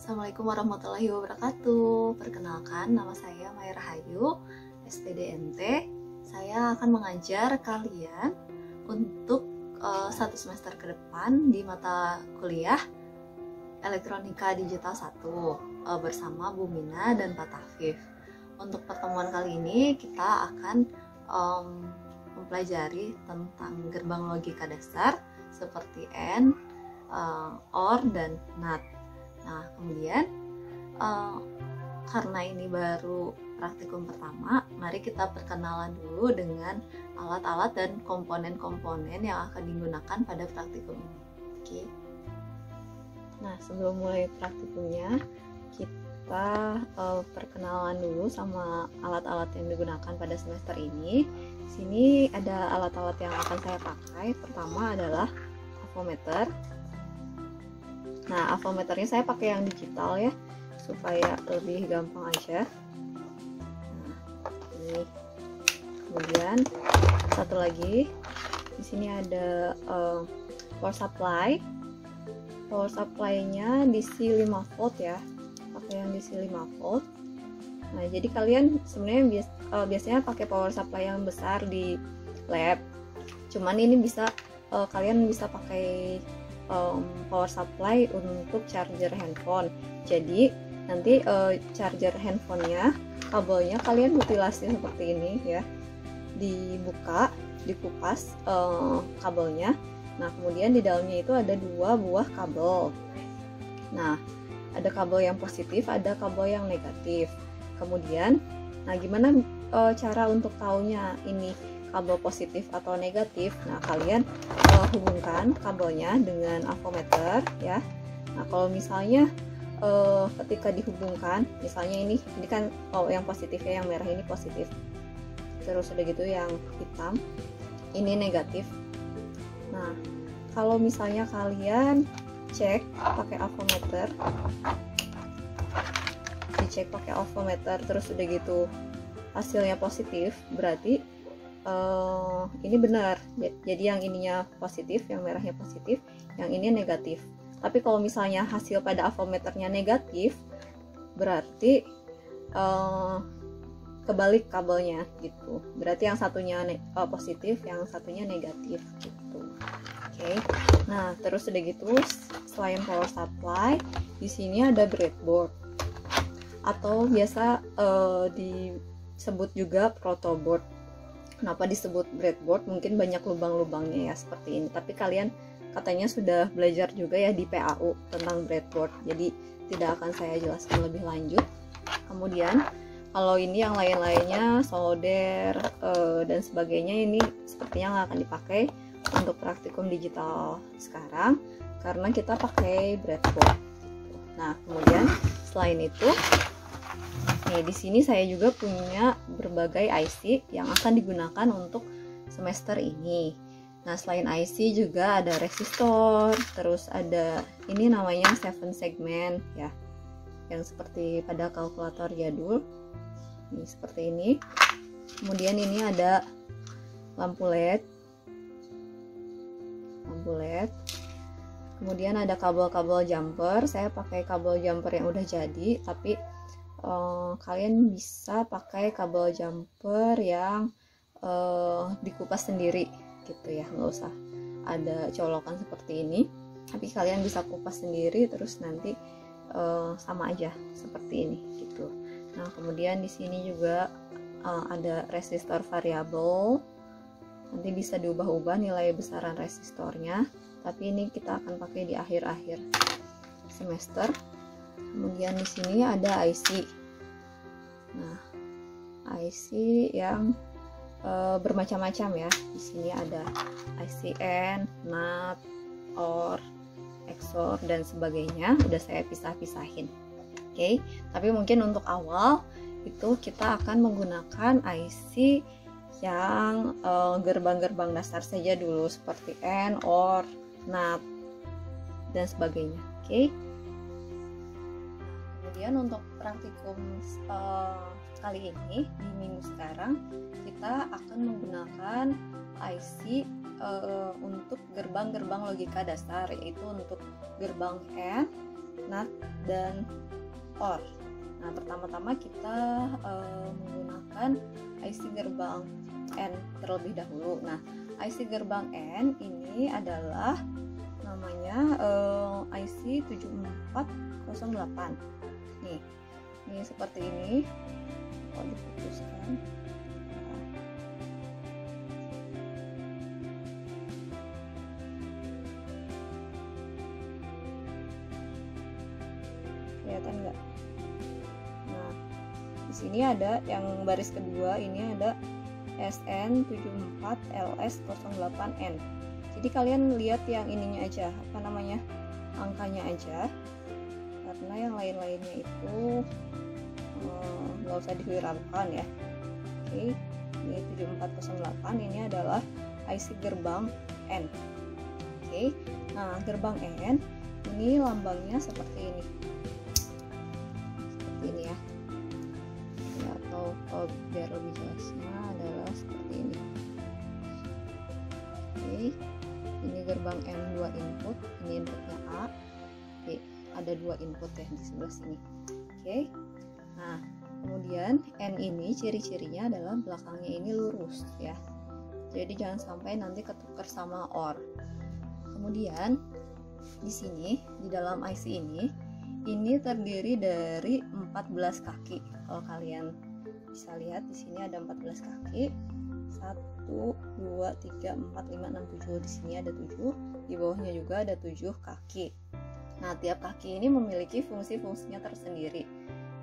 Assalamualaikum warahmatullahi wabarakatuh. Perkenalkan, nama saya Maya Rahayu, SPDMT. Saya akan mengajar kalian untuk satu semester ke depan di mata kuliah Elektronika Digital 1 bersama Bu Mina dan Pak Tafif. Untuk pertemuan kali ini kita akan mempelajari tentang gerbang logika dasar seperti AND, OR, dan NOT. Nah, kemudian karena ini baru praktikum pertama, mari kita perkenalan dulu dengan alat-alat dan komponen-komponen yang akan digunakan pada praktikum ini. Oke. Nah, sebelum mulai praktikumnya, kita perkenalan dulu sama alat-alat yang digunakan pada semester ini. Di sini ada alat-alat yang akan saya pakai. Pertama adalah avometer. Nah, avometernya saya pakai yang digital ya, supaya lebih gampang aja. Nah, ini. Kemudian satu lagi, di sini ada power supply. Power supply-nya DC 5 volt ya, pakai yang DC 5 volt. Nah, jadi kalian sebenarnya biasanya pakai power supply yang besar di lab. Cuman ini bisa kalian bisa pakai power supply untuk charger handphone. Jadi nanti charger handphonenya, kabelnya kalian mutilasi seperti ini ya, dibuka, dikupas kabelnya. Nah, kemudian di dalamnya itu ada 2 buah kabel. Nah, ada kabel yang positif, ada kabel yang negatif. Kemudian, nah gimana cara untuk taunya ini kabel positif atau negatif? Nah, kalian hubungkan kabelnya dengan avometer ya. Nah, kalau misalnya ketika dihubungkan, misalnya ini kan yang positifnya, yang merah ini positif, terus udah gitu yang hitam ini negatif. Nah, kalau misalnya kalian cek pakai avometer, dicek pakai avometer terus udah gitu hasilnya positif, berarti ini benar. Jadi yang ininya positif, yang merahnya positif, yang ini negatif. Tapi kalau misalnya hasil pada avometernya negatif, berarti kebalik kabelnya gitu. Berarti yang satunya positif, yang satunya negatif gitu. Oke. Nah, terus udah gitu, selain power supply, di sini ada breadboard atau biasa disebut juga protoboard. Kenapa disebut breadboard? Mungkin banyak lubang-lubangnya ya seperti ini. Tapi kalian katanya sudah belajar juga ya di PAU tentang breadboard. Jadi tidak akan saya jelaskan lebih lanjut. Kemudian kalau ini yang lain-lainnya, solder dan sebagainya, ini sepertinya nggak akan dipakai untuk praktikum digital sekarang karena kita pakai breadboard. Nah, kemudian selain itu, nih di sini saya juga punya berbagai IC yang akan digunakan untuk semester ini. Nah, selain IC juga ada resistor, terus ada ini namanya 7 segment ya, yang seperti pada kalkulator jadul. Ini seperti ini. Kemudian ini ada lampu LED. Kemudian ada kabel-kabel jumper. Saya pakai kabel jumper yang udah jadi, tapi kalian bisa pakai kabel jumper yang dikupas sendiri gitu ya, nggak usah ada colokan seperti ini, tapi kalian bisa kupas sendiri terus nanti sama aja seperti ini gitu. Nah, kemudian di sini juga ada resistor variabel, nanti bisa diubah-ubah nilai besaran resistornya, tapi ini kita akan pakai di akhir-akhir semester. Kemudian di sini ada IC. Nah, IC yang bermacam-macam ya. Di sini ada IC AND, NOT, OR, XOR dan sebagainya. Udah saya pisah-pisahin. Oke, tapi mungkin untuk awal itu kita akan menggunakan IC yang gerbang-gerbang dasar saja dulu, seperti AND, OR, NOT dan sebagainya. Oke. Kemudian untuk praktikum kali ini di minggu sekarang kita akan menggunakan IC untuk gerbang-gerbang logika dasar, yaitu untuk gerbang AND, NAT, dan OR. Nah, pertama-tama kita menggunakan IC gerbang N terlebih dahulu. Nah, IC gerbang N ini adalah namanya IC 7408. Nih, ini seperti ini. Kalau difokuskan. Kelihatan nggak? Nah, di sini ada yang baris kedua, ini ada SN74LS08N. Jadi kalian lihat yang ininya aja, apa namanya, angkanya aja, karena yang lain-lainnya itu nggak usah dihiraukan ya. Oke, ini 7408, ini adalah IC gerbang N. Oke, nah gerbang N ini lambangnya seperti ini. Ini ya, atau biar lebih jelasnya adalah seperti ini. Oke, ini gerbang N 2 input, ini inputnya A. Oke, ada 2 input ya di sebelah sini. Oke, nah kemudian N ini ciri-cirinya adalah belakangnya ini lurus ya, jadi jangan sampai nanti ketukar sama OR. Kemudian di sini di dalam IC ini terdiri dari 14 kaki. Kalau kalian bisa lihat di sini ada 14 kaki. 1 2 3 4 5 6 7. Di sini ada 7. Di bawahnya juga ada 7 kaki. Nah, tiap kaki ini memiliki fungsi-fungsinya tersendiri.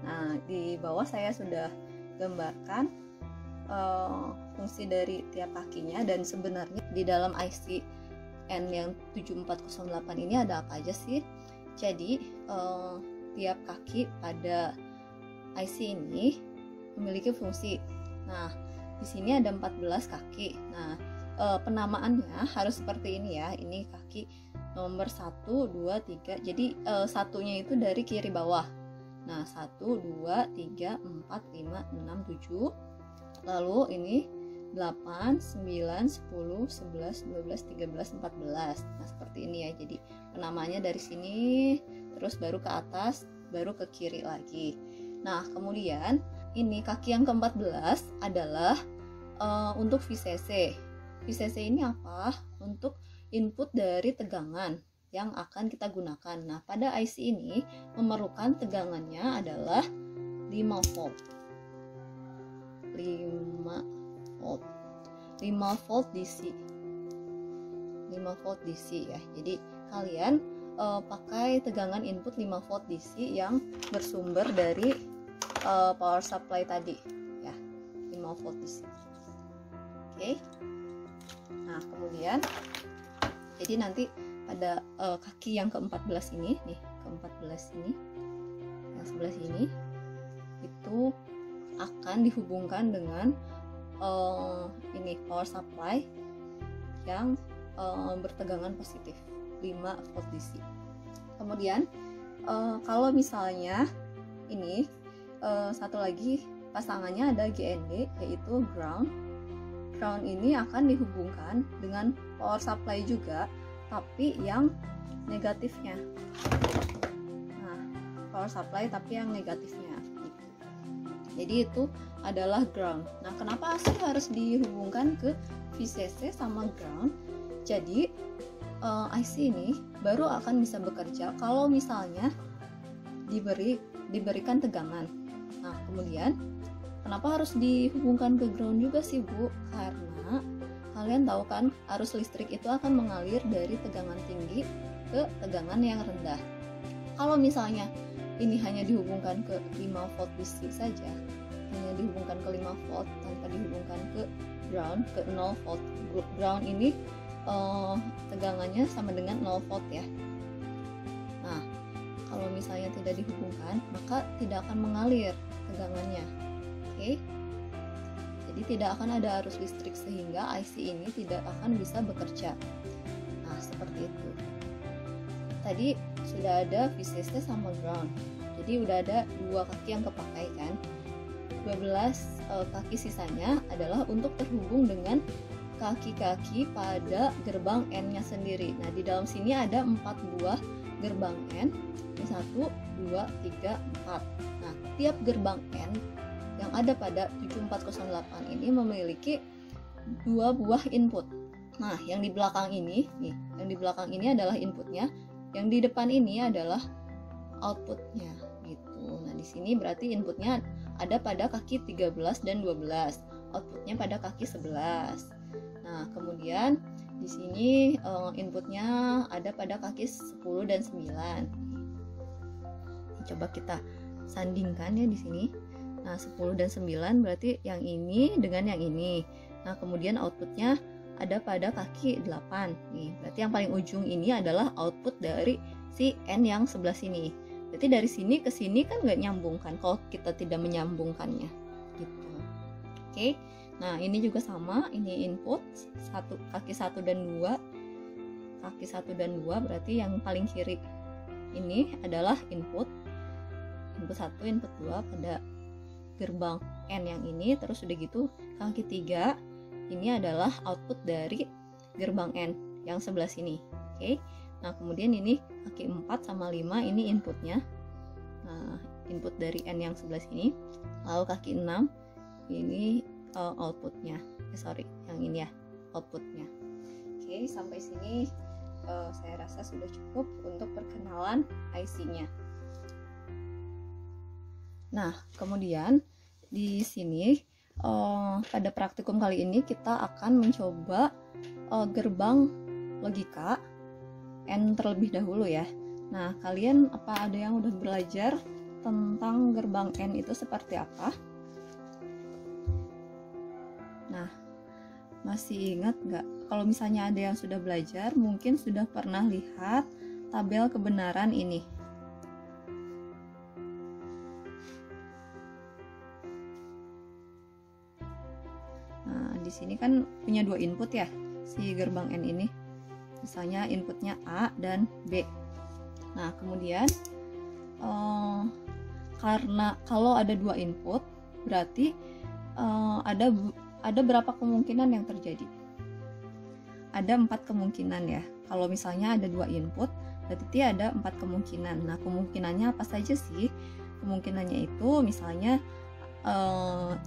Nah, di bawah saya sudah gambarkan fungsi dari tiap kakinya, dan sebenarnya di dalam IC N yang 7408 ini ada apa aja sih? Jadi tiap kaki pada IC ini memiliki fungsi. Nah, di sini ada 14 kaki. Nah, penamaannya harus seperti ini ya. Ini kaki nomor 1, 2, 3. Jadi satunya itu dari kiri bawah. Nah, 1, 2, 3, 4, 5, 6, 7. Lalu ini 8, 9, 10, 11, 12, 13, 14. Nah, seperti ini ya. Jadi penamanya dari sini, terus baru ke atas, baru ke kiri lagi. Nah, kemudian ini kaki yang ke-14 adalah untuk VCC. VCC ini apa? Untuk input dari tegangan yang akan kita gunakan. Nah, pada IC ini memerlukan tegangannya adalah 5 volt. 5 volt DC. 5 volt DC ya. Jadi kalian pakai tegangan input 5 volt DC yang bersumber dari power supply tadi ya, 5 volt DC. Oke. Nah, kemudian jadi nanti pada kaki yang ke-14 ini nih, ke-14 ini yang sebelah sini itu akan dihubungkan dengan ini power supply yang bertegangan positif 5 volt DC. Kemudian kalau misalnya ini satu lagi pasangannya ada GND, yaitu ground. Ground ini akan dihubungkan dengan power supply juga, tapi yang negatifnya. Nah, power supply tapi yang negatifnya gitu. Jadi itu adalah ground. Nah, kenapa sih harus dihubungkan ke VCC sama ground? Jadi IC ini baru akan bisa bekerja kalau misalnya diberikan tegangan. Nah, kemudian kenapa harus dihubungkan ke ground juga sih, Bu? Karena kalian tahu kan, arus listrik itu akan mengalir dari tegangan tinggi ke tegangan yang rendah. Kalau misalnya ini hanya dihubungkan ke 5 volt DC saja, hanya dihubungkan ke 5 volt tanpa dihubungkan ke ground, ke 0 volt. Ground ini tegangannya sama dengan 0 volt ya. Nah, kalau misalnya tidak dihubungkan, maka tidak akan mengalir tegangannya. Oke. Jadi tidak akan ada arus listrik sehingga IC ini tidak akan bisa bekerja. Nah, seperti itu. Tadi sudah ada VCC sama ground. Jadi udah ada 2 kaki yang kepakai kan. 12 kaki sisanya adalah untuk terhubung dengan kaki-kaki pada gerbang N-nya sendiri. Nah, di dalam sini ada 4 buah gerbang N Ini 1, 2, 3, 4. Nah, tiap gerbang N yang ada pada 7408 ini memiliki 2 buah input. Nah, yang di belakang ini, nih, yang di belakang ini adalah inputnya, yang di depan ini adalah outputnya, gitu. Nah, di sini berarti inputnya ada pada kaki 13 dan 12, outputnya pada kaki 11. Nah, kemudian di sini inputnya ada pada kaki 10 dan 9. Coba kita sandingkan ya di sini. Nah, 10 dan 9 berarti yang ini dengan yang ini. Nah, kemudian outputnya ada pada kaki 8 nih. Berarti yang paling ujung ini adalah output dari si N yang sebelah sini. Berarti dari sini ke sini kan nggak nyambung kan kalau kita tidak menyambungkannya gitu. Oke. Nah, ini juga sama, ini input kaki 1 dan 2. Kaki 1 dan 2 berarti yang paling kiri ini adalah input 1, input 2 pada gerbang N yang ini. Terus udah gitu kaki 3 ini adalah output dari gerbang N yang sebelah sini. Oke. Nah, kemudian ini kaki 4 sama 5 ini inputnya. Nah, input dari N yang sebelah sini. Lalu kaki 6 ini outputnya. Yang ini ya, outputnya. Oke, sampai sini saya rasa sudah cukup untuk perkenalan IC-nya. Nah, kemudian di sini pada praktikum kali ini kita akan mencoba gerbang logika N terlebih dahulu ya. Nah, kalian apa ada yang udah belajar tentang gerbang N itu seperti apa? Nah, masih ingat nggak? Kalau misalnya ada yang sudah belajar, mungkin sudah pernah lihat tabel kebenaran ini. Di sini kan punya 2 input ya, si gerbang N ini. Misalnya inputnya A dan B. Nah, kemudian karena kalau ada 2 input, berarti ada berapa kemungkinan yang terjadi? Ada 4 kemungkinan ya. Kalau misalnya ada 2 input, berarti ada 4 kemungkinan. Nah, kemungkinannya apa saja sih? Kemungkinannya itu misalnya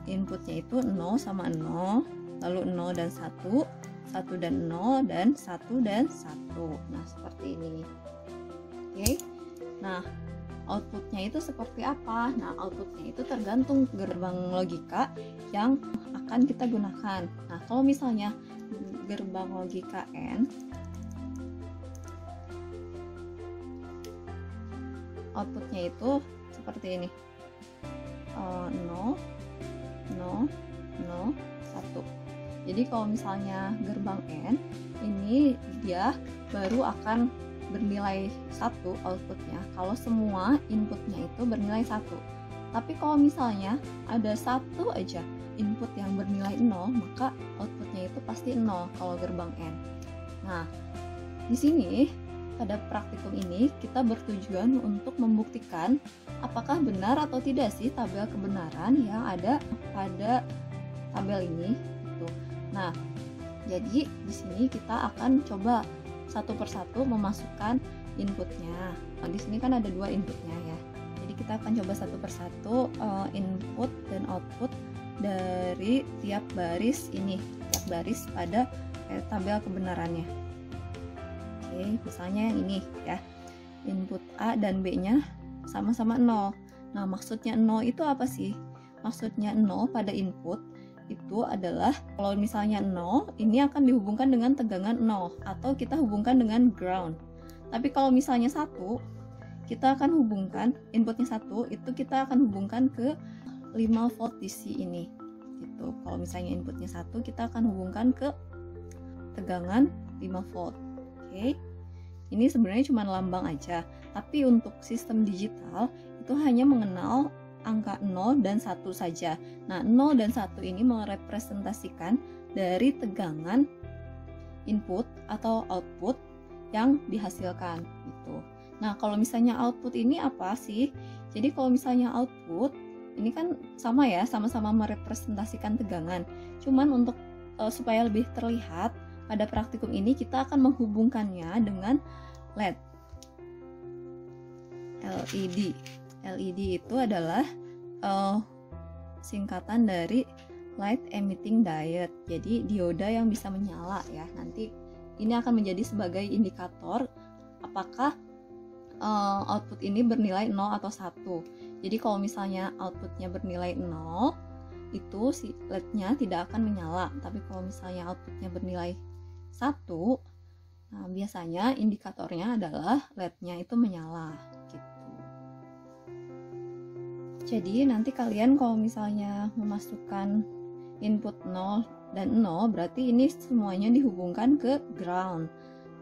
inputnya itu 0 sama 0, lalu 0 dan 1, 1 dan 0, dan 1 dan 1. Nah, seperti ini. Oke. Nah, outputnya itu seperti apa? Nah, outputnya itu tergantung gerbang logika yang akan kita gunakan. Nah, kalau misalnya gerbang logika N, outputnya itu seperti ini. 0, 0, 0, 1. Jadi kalau misalnya gerbang N ini dia baru akan bernilai 1 outputnya kalau semua inputnya itu bernilai 1. Tapi kalau misalnya ada 1 aja input yang bernilai 0, maka outputnya itu pasti 0 kalau gerbang N. Nah, di sini pada praktikum ini kita bertujuan untuk membuktikan apakah benar atau tidak sih tabel kebenaran yang ada pada tabel ini gitu. Nah, jadi di sini kita akan coba satu persatu memasukkan inputnya. Nah, di sini kan ada 2 inputnya ya. Jadi kita akan coba satu persatu input dan output dari tiap baris ini, tiap baris pada tabel kebenarannya. Oke, misalnya yang ini ya. Input A dan B-nya sama-sama 0. Nah, maksudnya 0 itu apa sih? Maksudnya 0 pada input itu adalah kalau misalnya 0, ini akan dihubungkan dengan tegangan 0 atau kita hubungkan dengan ground. Tapi kalau misalnya 1, kita akan hubungkan inputnya 1 itu kita akan hubungkan ke 5 volt DC ini. Gitu. Kalau misalnya inputnya 1, kita akan hubungkan ke tegangan 5 volt. Oke. Ini sebenarnya cuma lambang aja, tapi untuk sistem digital itu hanya mengenal angka 0 dan 1 saja. Nah, 0 dan 1 ini merepresentasikan dari tegangan input atau output yang dihasilkan gitu. Nah, kalau misalnya output ini apa sih? Jadi kalau misalnya output ini kan sama ya, sama-sama merepresentasikan tegangan. Cuman untuk supaya lebih terlihat pada praktikum ini kita akan menghubungkannya dengan LED. LED. LED itu adalah singkatan dari light emitting diode. Jadi dioda yang bisa menyala ya. Nanti ini akan menjadi sebagai indikator apakah output ini bernilai 0 atau 1. Jadi kalau misalnya outputnya bernilai 0, itu si LED-nya tidak akan menyala. Tapi kalau misalnya outputnya bernilai 1, nah biasanya indikatornya adalah LED-nya itu menyala gitu. Jadi nanti kalian kalau misalnya memasukkan input 0 dan 0, berarti ini semuanya dihubungkan ke ground.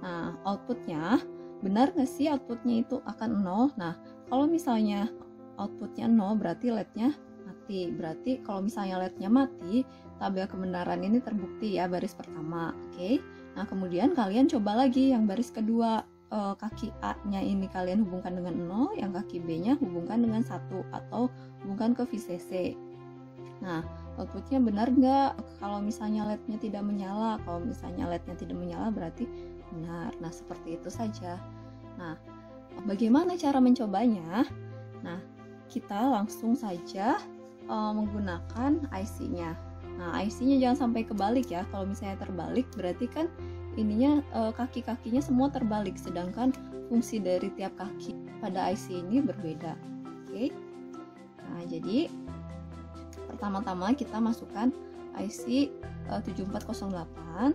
Nah, outputnya benar nggak sih outputnya itu akan 0? Nah, kalau misalnya outputnya 0 berarti LED-nya mati. Berarti kalau misalnya LED-nya mati, tabel kebenaran ini terbukti ya, baris pertama. Oke. Nah, kemudian kalian coba lagi yang baris kedua, kaki A-nya ini kalian hubungkan dengan 0, yang kaki B-nya hubungkan dengan 1 atau hubungkan ke VCC. Nah, outputnya benar nggak? Kalau misalnya LED-nya tidak menyala, kalau misalnya LED-nya tidak menyala berarti benar. Nah, seperti itu saja. Nah, bagaimana cara mencobanya? Nah, kita langsung saja menggunakan IC-nya. Nah, IC-nya jangan sampai kebalik ya. Kalau misalnya terbalik berarti kan ininya kaki-kakinya semua terbalik, sedangkan fungsi dari tiap kaki pada IC ini berbeda. Oke. Nah, jadi pertama-tama kita masukkan IC 7408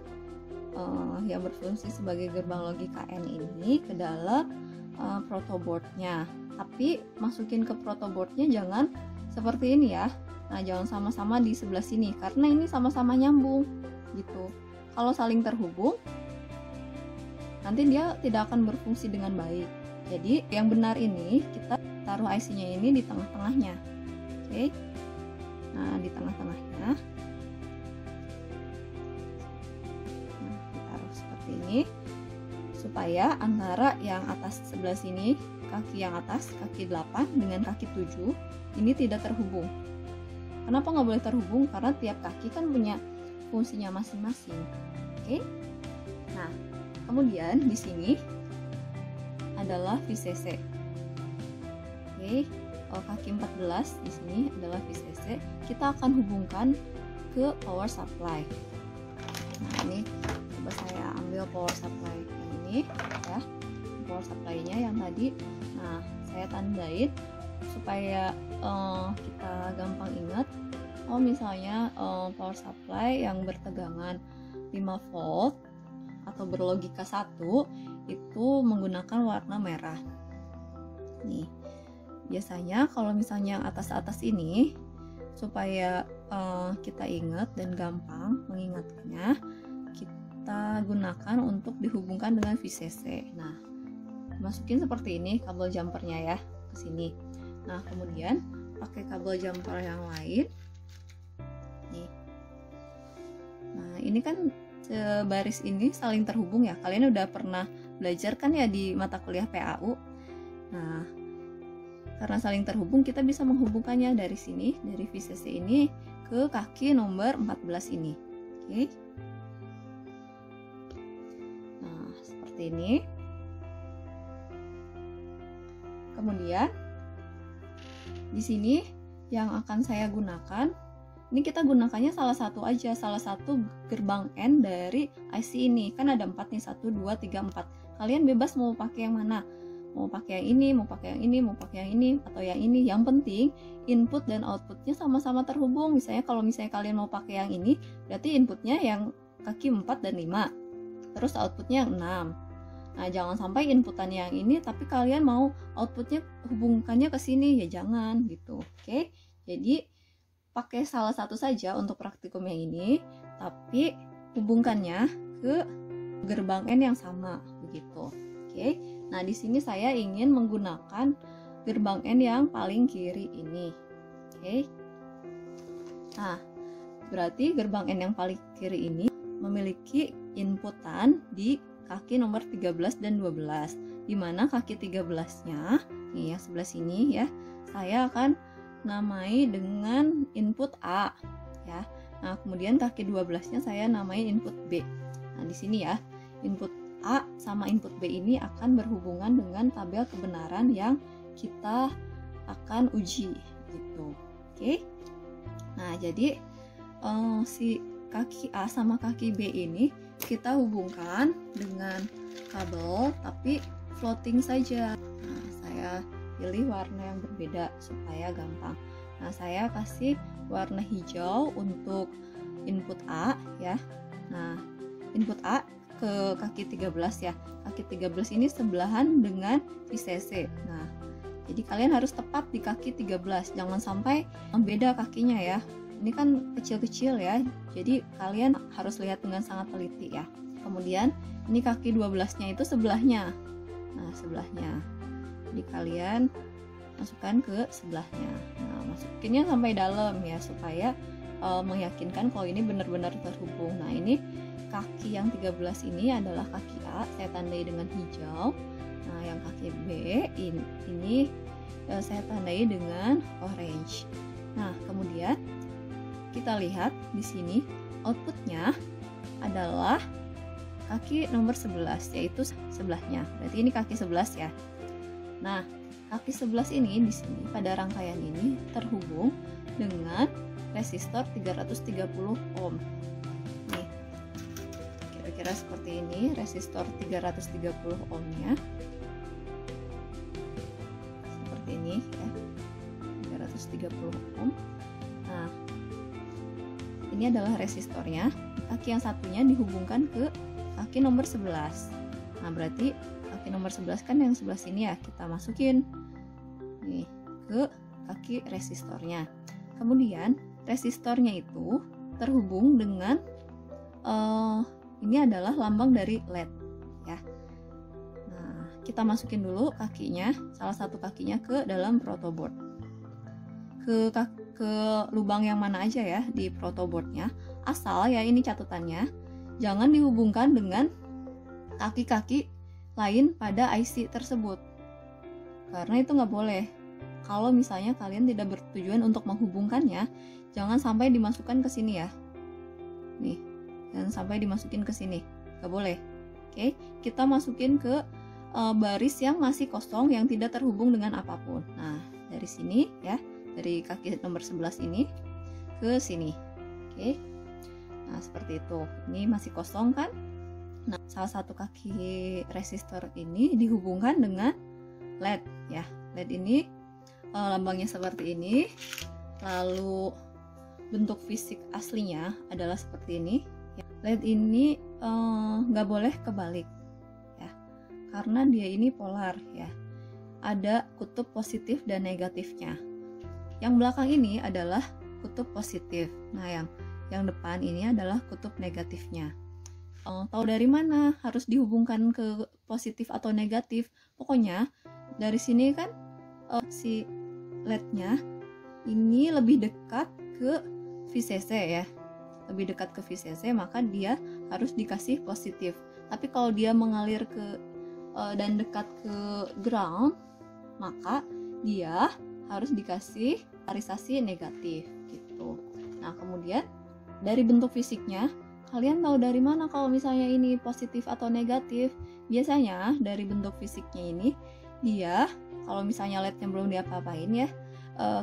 yang berfungsi sebagai gerbang logika N ini ke dalam protoboardnya. Tapi masukin ke protoboardnya jangan seperti ini ya. Nah, jangan sama-sama di sebelah sini karena ini sama-sama nyambung gitu. Kalau saling terhubung, nanti dia tidak akan berfungsi dengan baik. Jadi yang benar ini kita taruh IC-nya ini di tengah-tengahnya. Oke. Nah, di tengah-tengahnya. Nah, ditaruh seperti ini supaya antara yang atas sebelah sini, kaki yang atas, kaki 8 dengan kaki 7 ini tidak terhubung. Kenapa nggak boleh terhubung? Karena tiap kaki kan punya fungsinya masing-masing. Oke. Nah, kemudian di sini adalah VCC. Oke. Kaki 14 di sini adalah VCC. Kita akan hubungkan ke power supply. Nah, ini coba saya ambil power supply yang ini ya. Power supply-nya yang tadi. Nah, saya tandain supaya kita gampang ingat. Oh, misalnya power supply yang bertegangan 5 volt atau berlogika 1 itu menggunakan warna merah. Nih. Biasanya kalau misalnya atas-atas ini supaya kita ingat dan gampang mengingatnya, kita gunakan untuk dihubungkan dengan VCC. Nah, masukin seperti ini kabel jumpernya ya ke sini. Nah, kemudian pakai kabel jumper yang lain. Nih. Nah, ini kan baris ini saling terhubung ya. Kalian udah pernah belajar kan ya di mata kuliah PAU. Nah, karena saling terhubung, kita bisa menghubungkannya dari sini, dari VCC ini ke kaki nomor 14 ini. Oke. Nah, seperti ini. Kemudian di sini yang akan saya gunakan, ini kita gunakannya salah satu aja, salah satu gerbang N dari IC ini. Kan ada 4 nih, 1, 2, 3, 4. Kalian bebas mau pakai yang mana. Mau pakai yang ini, mau pakai yang ini, mau pakai yang ini, atau yang ini. Yang penting input dan outputnya sama-sama terhubung. Misalnya kalau misalnya kalian mau pakai yang ini, berarti inputnya yang kaki 4 dan 5. Terus outputnya yang 6. Nah, jangan sampai inputannya yang ini, tapi kalian mau outputnya hubungkannya ke sini, ya jangan gitu. Oke, jadi pakai salah satu saja untuk praktikum yang ini, tapi hubungkannya ke gerbang N yang sama begitu. Oke. Nah, di sini saya ingin menggunakan gerbang N yang paling kiri ini. Oke. Nah, berarti gerbang N yang paling kiri ini memiliki inputan di kaki nomor 13 dan 12. Di mana kaki 13-nya, nih ya sebelah sini ya, saya akan namai dengan input A ya. Nah, kemudian kaki 12-nya saya namai input B. Nah, di sini ya, input A sama input B ini akan berhubungan dengan tabel kebenaran yang kita akan uji gitu. Oke. Nah, jadi si kaki A sama kaki B ini kita hubungkan dengan kabel tapi floating saja. Nah, saya pilih warna yang berbeda supaya gampang. Nah, saya kasih warna hijau untuk input A ya. Nah, input A ke kaki 13 ya. Kaki 13 ini sebelahan dengan VCC. Nah, jadi kalian harus tepat di kaki 13. Jangan sampai beda kakinya ya. Ini kan kecil-kecil ya. Jadi kalian harus lihat dengan sangat teliti ya. Kemudian ini kaki 12-nya itu sebelahnya. Nah, sebelahnya. Jadi kalian masukkan ke sebelahnya. Nah, masukinnya sampai dalam ya supaya meyakinkan kalau ini benar-benar terhubung. Nah, ini kaki yang 13 ini adalah kaki A, saya tandai dengan hijau. Nah, yang kaki B ini saya tandai dengan orange. Nah, kemudian kita lihat di sini outputnya adalah kaki nomor 11, yaitu sebelahnya. Berarti ini kaki 11 ya. Nah, kaki 11 ini di sini pada rangkaian ini terhubung dengan resistor 330 ohm. Nih, kira-kira seperti ini resistor 330 ohmnya. Seperti ini ya, 330 ohm. Nah, ini adalah resistornya. Kaki yang satunya dihubungkan ke kaki nomor 11. Nah, berarti kaki nomor 11 kan yang sebelah sini ya, kita masukin nih ke kaki resistornya. Kemudian resistornya itu terhubung dengan ini adalah lambang dari LED ya. Nah, kita masukin dulu kakinya, salah satu kakinya ke dalam protoboard. Ke lubang yang mana aja ya di protoboardnya. Asal ya, ini catatannya, jangan dihubungkan dengan kaki-kaki lain pada IC tersebut. Karena itu nggak boleh. Kalau misalnya kalian tidak bertujuan untuk menghubungkannya, jangan sampai dimasukkan ke sini ya. Nih, jangan sampai dimasukin ke sini. Nggak boleh. Oke, kita masukin ke baris yang masih kosong yang tidak terhubung dengan apapun. Nah, dari sini ya, dari kaki nomor 11 ini ke sini. Oke. Nah, seperti itu. Ini masih kosong kan? Nah, salah satu kaki resistor ini dihubungkan dengan LED ya. LED ini lambangnya seperti ini. Lalu bentuk fisik aslinya adalah seperti ini. LED ini nggak boleh kebalik ya, karena dia ini polar ya. Ada kutub positif dan negatifnya. Yang belakang ini adalah kutub positif. Nah, yang depan ini adalah kutub negatifnya. Tahu dari mana harus dihubungkan ke positif atau negatif? Pokoknya dari sini kan si LED-nya ini lebih dekat ke VCC ya. Lebih dekat ke VCC, maka dia harus dikasih positif. Tapi kalau dia mengalir ke dan dekat ke ground, maka dia harus dikasih polarisasi negatif gitu. Nah, kemudian dari bentuk fisiknya, kalian tahu dari mana kalau misalnya ini positif atau negatif? Biasanya dari bentuk fisiknya ini, dia kalau misalnya LED-nya belum diapa-apain ya,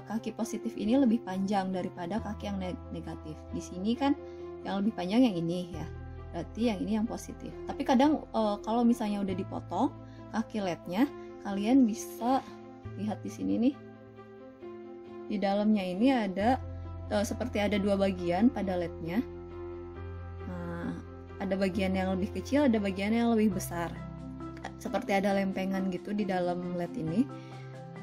kaki positif ini lebih panjang daripada kaki yang negatif. Di sini kan yang lebih panjang yang ini ya, berarti yang ini yang positif. Tapi kadang kalau misalnya udah dipotong kaki LED-nya, kalian bisa lihat di sini nih, di dalamnya ini ada seperti ada dua bagian pada LED-nya. Nah, ada bagian yang lebih kecil, ada bagian yang lebih besar. Seperti ada lempengan gitu di dalam LED ini.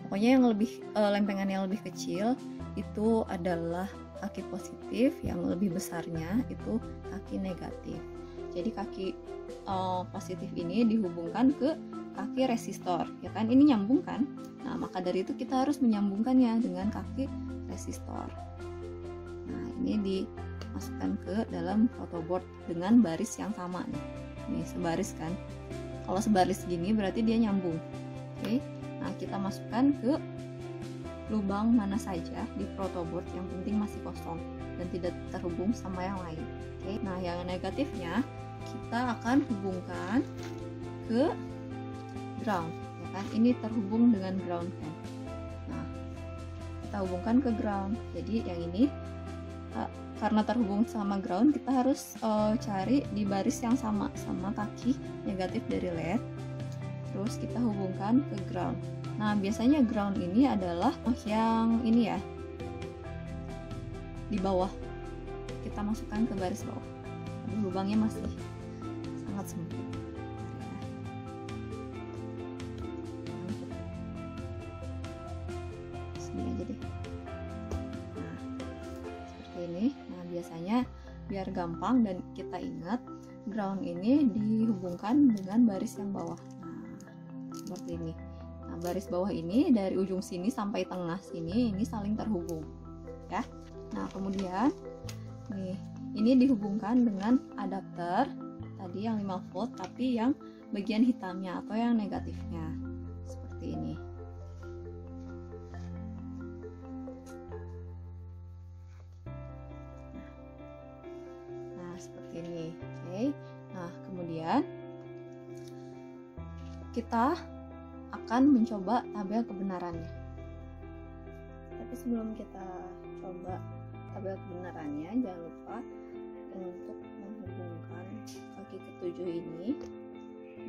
Pokoknya yang lebih lempengan yang lebih kecil itu adalah kaki positif, yang lebih besarnya itu kaki negatif. Jadi kaki positif ini dihubungkan ke kaki resistor, ya kan? Ini nyambung kan? Nah, maka dari itu kita harus menyambungkannya dengan kaki resistor. Nah, ini dimasukkan ke dalam protoboard dengan baris yang sama nih. Nih, sebaris kan? Kalau sebaris gini berarti dia nyambung. Oke. Nah, kita masukkan ke lubang mana saja di protoboard, yang penting masih kosong dan tidak terhubung sama yang lain. Oke. Nah, yang negatifnya kita akan hubungkan ke ground, ya kan? Ini terhubung dengan ground kan. kita hubungkan ke ground. Jadi yang ini karena terhubung sama ground, kita harus cari di baris yang sama kaki negatif dari LED, terus kita hubungkan ke ground. Nah, biasanya ground ini adalah yang ini ya, di bawah. Kita masukkan ke baris bawah. Lubangnya masih sangat sempit. Sini aja deh. Nah, seperti ini. Nah, biasanya biar gampang dan kita ingat, ground ini dihubungkan dengan baris yang bawah. Nah, seperti ini. Nah, baris bawah ini dari ujung sini sampai tengah sini ini saling terhubung, ya. Nah, kemudian nih, ini dihubungkan dengan adapter tadi yang 5 volt, tapi yang bagian hitamnya atau yang negatifnya seperti ini. Nah, seperti ini. Oke. Nah, kemudian kita akan mencoba tabel kebenarannya. Tapi sebelum kita coba tabel kebenarannya, jangan lupa untuk menghubungkan kaki ketujuh ini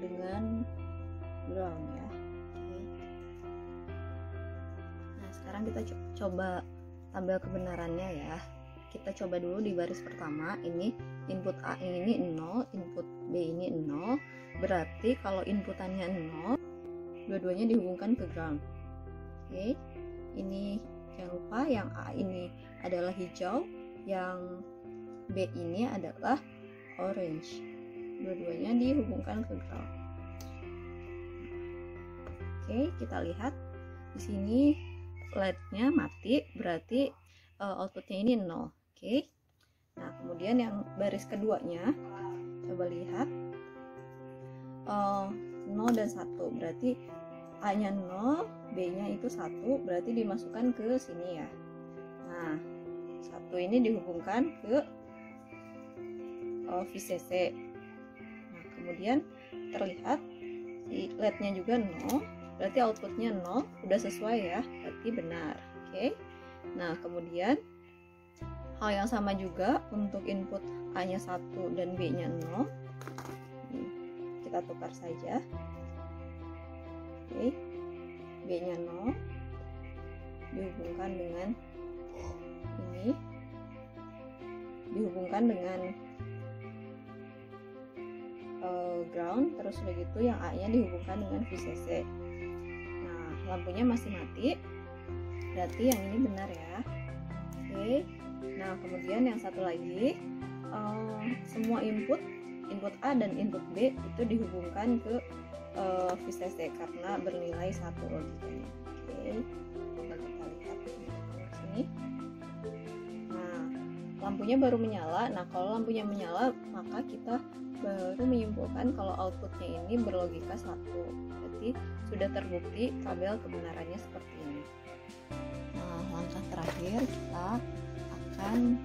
dengan ground ya. Oke. Nah, sekarang kita coba tabel kebenarannya ya. Kita coba dulu di baris pertama, ini input A ini 0, input B ini 0, berarti kalau inputannya 0, dua-duanya dihubungkan ke ground. Oke, ini jangan lupa yang A ini adalah hijau, yang B ini adalah orange. Dua-duanya dihubungkan ke ground. Oke, kita lihat di sini LED-nya mati, berarti outputnya ini 0. Oke. Nah, kemudian yang baris keduanya, coba lihat 0 dan 1, berarti A-nya 0, B-nya itu 1, berarti dimasukkan ke sini ya. Nah, 1 ini dihubungkan ke VCC. Nah, kemudian terlihat si LED-nya juga 0, berarti outputnya 0, udah sesuai ya, berarti benar. Oke. Nah, kemudian hal yang sama juga untuk input A-nya 1 dan B-nya 0. Kita tukar saja. Oke. B-nya 0 dihubungkan dengan ini, dihubungkan dengan ground, terus begitu yang A-nya dihubungkan dengan VCC. Nah, lampunya masih mati, berarti yang ini benar ya. Oke. Nah, kemudian yang satu lagi, semua input A dan input B itu dihubungkan ke VCC karena bernilai 1 logikanya. Oke, coba kita lihat di sini. Nah, lampunya baru menyala. Nah, kalau lampunya menyala, maka kita baru menyimpulkan kalau outputnya ini berlogika 1. Berarti sudah terbukti tabel kebenarannya seperti ini. Nah, langkah terakhir kita akan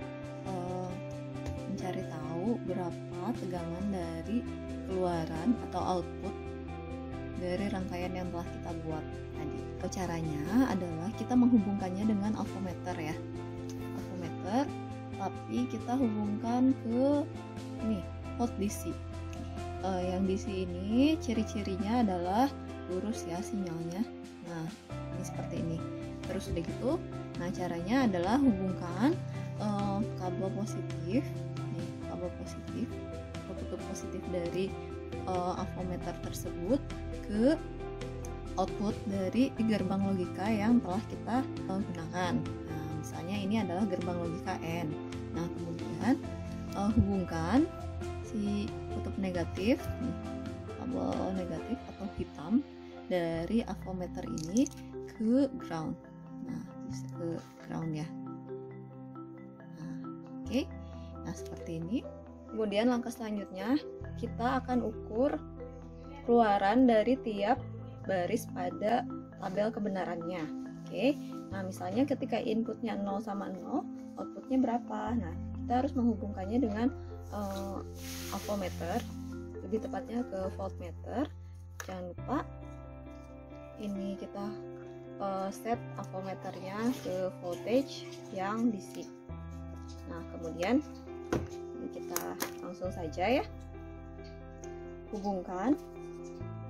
mencari tahu berapa tegangan dari keluaran atau output dari rangkaian yang telah kita buat tadi. Caranya adalah kita menghubungkannya dengan avometer ya, avometer, tapi kita hubungkan ke ini hot DC. Yang DC ini ciri-cirinya adalah lurus ya sinyalnya. Nah, ini seperti ini. Terus udah gitu, nah caranya adalah hubungkan kabel positif, nih, kabel positif, kutub positif dari avometer tersebut ke output dari gerbang logika yang telah kita gunakan. Nah, misalnya ini adalah gerbang logika N. Nah, kemudian hubungkan si kutub negatif, nih, kabel negatif atau hitam dari avometer ini ke ground. Nah, ke ground ya. Nah, oke. Nah, seperti ini. Kemudian langkah selanjutnya kita akan ukur keluaran dari tiap baris pada tabel kebenarannya. Oke. Nah, misalnya ketika inputnya 0 sama 0, outputnya berapa? Nah, kita harus menghubungkannya dengan avometer, lebih tepatnya ke voltmeter. Jangan lupa ini kita set avometernya ke voltage yang DC. Nah, kemudian kita langsung saja ya hubungkan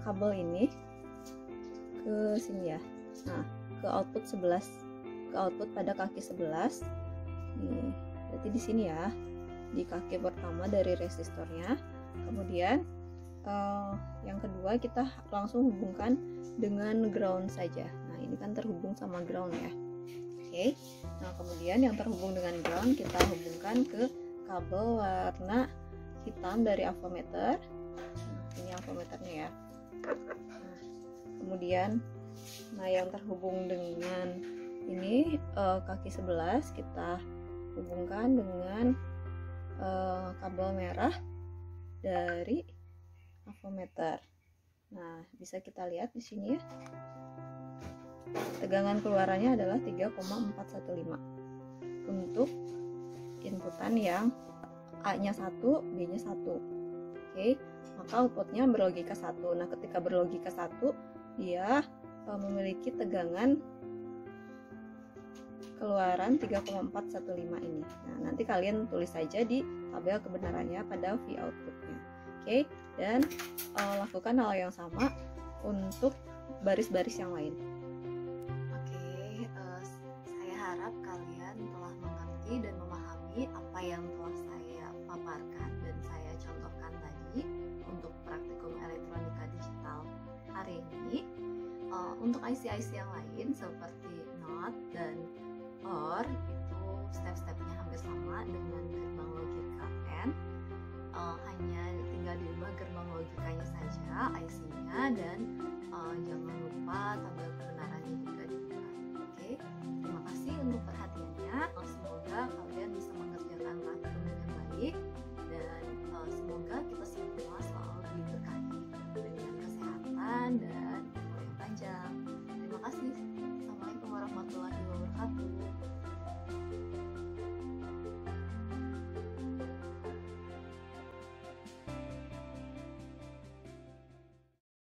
kabel ini ke sini ya. Nah, ke output 11, ke output pada kaki 11. Nih, berarti di sini ya, di kaki pertama dari resistornya. Kemudian yang kedua kita langsung hubungkan dengan ground saja. Nah, ini kan terhubung sama ground ya. Oke. Nah, kemudian yang terhubung dengan ground kita hubungkan ke kabel warna hitam dari avometer. Nah, ini avometernya ya. Nah, kemudian yang terhubung dengan ini kaki 11 kita hubungkan dengan kabel merah dari avometer. Nah, bisa kita lihat di sini ya. Tegangan keluarannya adalah 3,415 untuk inputan yang A-nya 1, B-nya 1. Oke, maka outputnya berlogika 1. Nah, ketika berlogika 1, dia memiliki tegangan keluaran 3,415 ini. Nah, nanti kalian tulis saja di tabel kebenarannya pada V outputnya. Oke, dan lakukan hal yang sama untuk baris-baris yang lain. Oke, saya harap kalian telah mengerti dan memahami apa yang telah saya paparkan dan saya contohkan tadi untuk praktikum elektronika digital hari ini. Untuk IC-IC yang lain seperti NOT dan